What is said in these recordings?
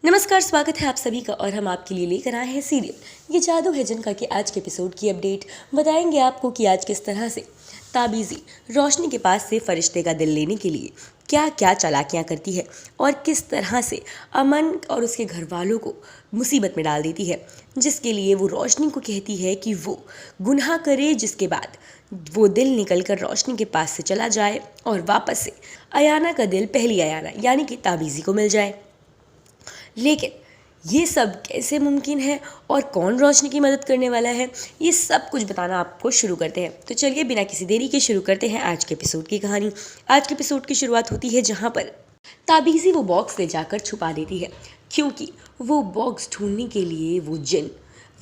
नमस्कार, स्वागत है आप सभी का और हम आपके लिए लेकर आए हैं सीरियल ये जादू है जिनका कि आज के एपिसोड की अपडेट बताएंगे आपको कि आज किस तरह से ताबीज़ी रोशनी के पास से फरिश्ते का दिल लेने के लिए क्या क्या चालाकियां करती है और किस तरह से अमन और उसके घर वालों को मुसीबत में डाल देती है, जिसके लिए वो रोशनी को कहती है कि वो गुनाह करे, जिसके बाद वो दिल निकल कर रोशनी के पास से चला जाए और वापस से अयाना का दिल पहली अयाना यानी कि ताबीज़ी को मिल जाए। लेकिन ये सब कैसे मुमकिन है और कौन रोशनी की मदद करने वाला है, ये सब कुछ बताना आपको शुरू करते हैं। तो चलिए बिना किसी देरी के शुरू करते हैं आज के एपिसोड की कहानी। आज के एपिसोड की शुरुआत होती है जहाँ पर ताबीज़ी वो बॉक्स ले जाकर छुपा देती है, क्योंकि वो बॉक्स ढूंढने के लिए वो जिन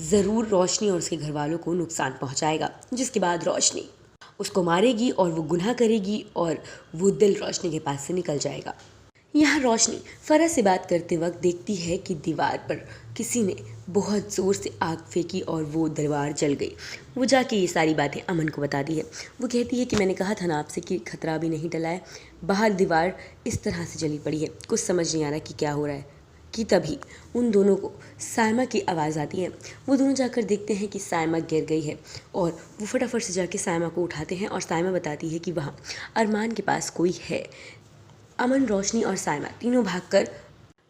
ज़रूर रोशनी और उसके घर वालों को नुकसान पहुँचाएगा, जिसके बाद रोशनी उसको मारेगी और वो गुनाह करेगी और वो दिल रोशनी के पास से निकल जाएगा। यहाँ रोशनी फरह से बात करते वक्त देखती है कि दीवार पर किसी ने बहुत ज़ोर से आग फेंकी और वो दीवार जल गई। वो जाके ये सारी बातें अमन को बताती है। वो कहती है कि मैंने कहा था ना आपसे कि खतरा भी नहीं टला है, बाहर दीवार इस तरह से जली पड़ी है, कुछ समझ नहीं आ रहा कि क्या हो रहा है। कि तभी उन दोनों को सायमा की आवाज़ आती है। वो दोनों जाकर देखते हैं कि सायमा गिर गई है और वो फटाफट से जाके सायमा को उठाते हैं और सायमा बताती है कि वहाँ अरमान के पास कोई है। अमन, रोशनी और सायमा तीनों भागकर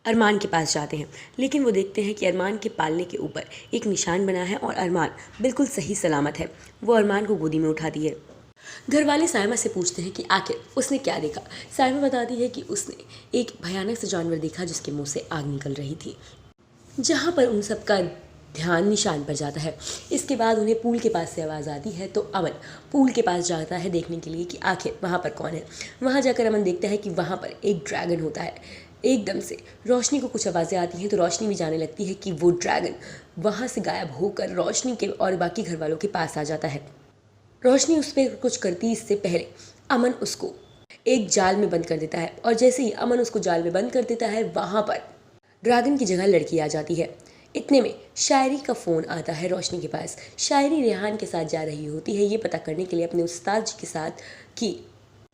अरमान के पास जाते हैं, लेकिन वो देखते हैं कि अरमान के पालने के ऊपर एक निशान बना है और अरमान बिल्कुल सही सलामत है। वो अरमान को गोदी में उठाती है। घर वाले सायमा से पूछते हैं कि आखिर उसने क्या देखा। सायमा बताती है कि उसने एक भयानक सा जानवर देखा जिसके मुंह से आग निकल रही थी। जहाँ पर उन सब का ध्यान निशान पर जाता है। इसके बाद उन्हें पूल के पास से आवाज़ आती है, तो अमन पूल के पास जाता है देखने के लिए कि आखिर वहाँ पर कौन है। वहाँ जाकर अमन देखता है कि वहाँ पर एक ड्रैगन होता है। एकदम से रोशनी को कुछ आवाज़ें आती हैं, तो रोशनी भी जाने लगती है कि वो ड्रैगन वहाँ से गायब होकर रोशनी के और बाकी घर वालों के पास आ जाता है। रोशनी उस पर कुछ करती इससे पहले अमन उसको एक जाल में बंद कर देता है, और जैसे ही अमन उसको जाल में बंद कर देता है, वहाँ पर ड्रैगन की जगह लड़की आ जाती है। इतने में शायरी का फ़ोन आता है रोशनी के पास। शायरी रेहान के साथ जा रही होती है ये पता करने के लिए अपने उस्ताद जी के साथ कि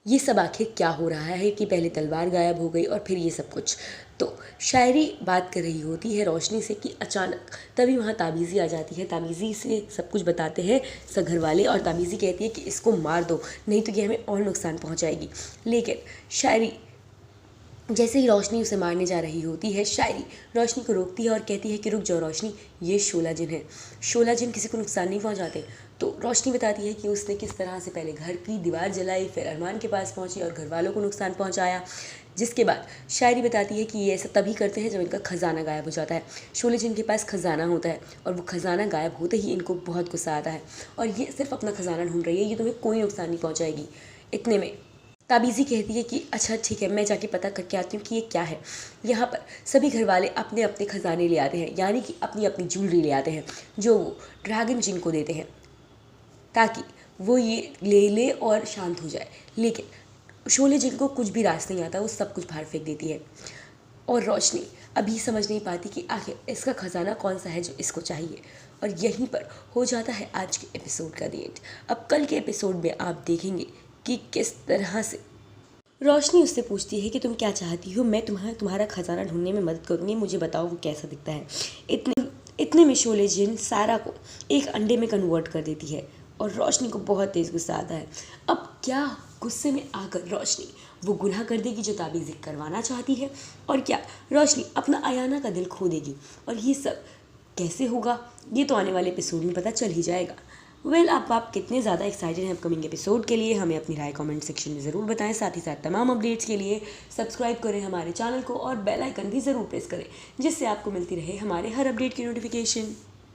ये सब आखिर क्या हो रहा है, कि पहले तलवार गायब हो गई और फिर ये सब कुछ। तो शायरी बात कर रही होती है रोशनी से कि अचानक तभी वहाँ ताबीज़ी आ जाती है। ताबीज़ी से सब कुछ बताते हैं सब घर वाले, और ताबीज़ी कहती है कि इसको मार दो, नहीं तो ये हमें और नुकसान पहुँचाएगी। लेकिन शायरी जैसे ही रोशनी उसे मारने जा रही होती है, शायरी रोशनी को रोकती है और कहती है कि रुक जाओ रोशनी, ये शोला जिन है, शोला जिन किसी को नुकसान नहीं पहुंचाते। तो रोशनी बताती है कि उसने किस तरह से पहले घर की दीवार जलाई, फिर अरमान के पास पहुंची और घर वालों को नुकसान पहुंचाया। जिसके बाद शायरी बताती है कि ये ऐसा तभी करते हैं जब इनका खजाना गायब हो जाता है। शोले जिन के पास खजाना होता है और वो खजाना गायब होते ही इनको बहुत गुस्सा आता है और ये सिर्फ अपना खजाना ढूंढ रही है, ये तुम्हें कोई नुकसान नहीं पहुँचाएगी। इतने में ताबीज़ी कहती है कि अच्छा ठीक है, मैं जाके पता करके आती हूँ कि ये क्या है। यहाँ पर सभी घर वाले अपने अपने खजाने ले आते हैं, यानी कि अपनी अपनी ज्वेलरी ले आते हैं, जो वो ड्रैगन जिन को देते हैं ताकि वो ये ले ले और शांत हो जाए। लेकिन शोले जिन को कुछ भी रास नहीं आता, वो सब कुछ बाहर फेंक देती है और रोशनी अभी समझ नहीं पाती कि आखिर इसका खजाना कौन सा है जो इसको चाहिए। और यहीं पर हो जाता है आज के एपिसोड का एंड। अब कल के एपिसोड में आप देखेंगे कि किस तरह से रोशनी उससे पूछती है कि तुम क्या चाहती हो, मैं तुम्हारा खजाना ढूंढने में मदद करूंगी, मुझे बताओ वो कैसा दिखता है। इतने में शोले जिन सारा को एक अंडे में कन्वर्ट कर देती है और रोशनी को बहुत तेज़ गुस्सा आता है। अब क्या गुस्से में आकर रोशनी वो गुनाह कर देगी जो ताबीज़ी करवाना चाहती है, और क्या रोशनी अपना अयाना का दिल खो देगी, और ये सब कैसे होगा ये तो आने वाले एपिसोड में पता चल ही जाएगा। अब आप कितने ज़्यादा एक्साइटेड हैं अपकमिंग एपिसोड के लिए, हमें अपनी राय कमेंट सेक्शन में ज़रूर बताएं। साथ ही साथ तमाम अपडेट्स के लिए सब्सक्राइब करें हमारे चैनल को और बेल आइकन भी ज़रूर प्रेस करें, जिससे आपको मिलती रहे हमारे हर अपडेट की नोटिफिकेशन।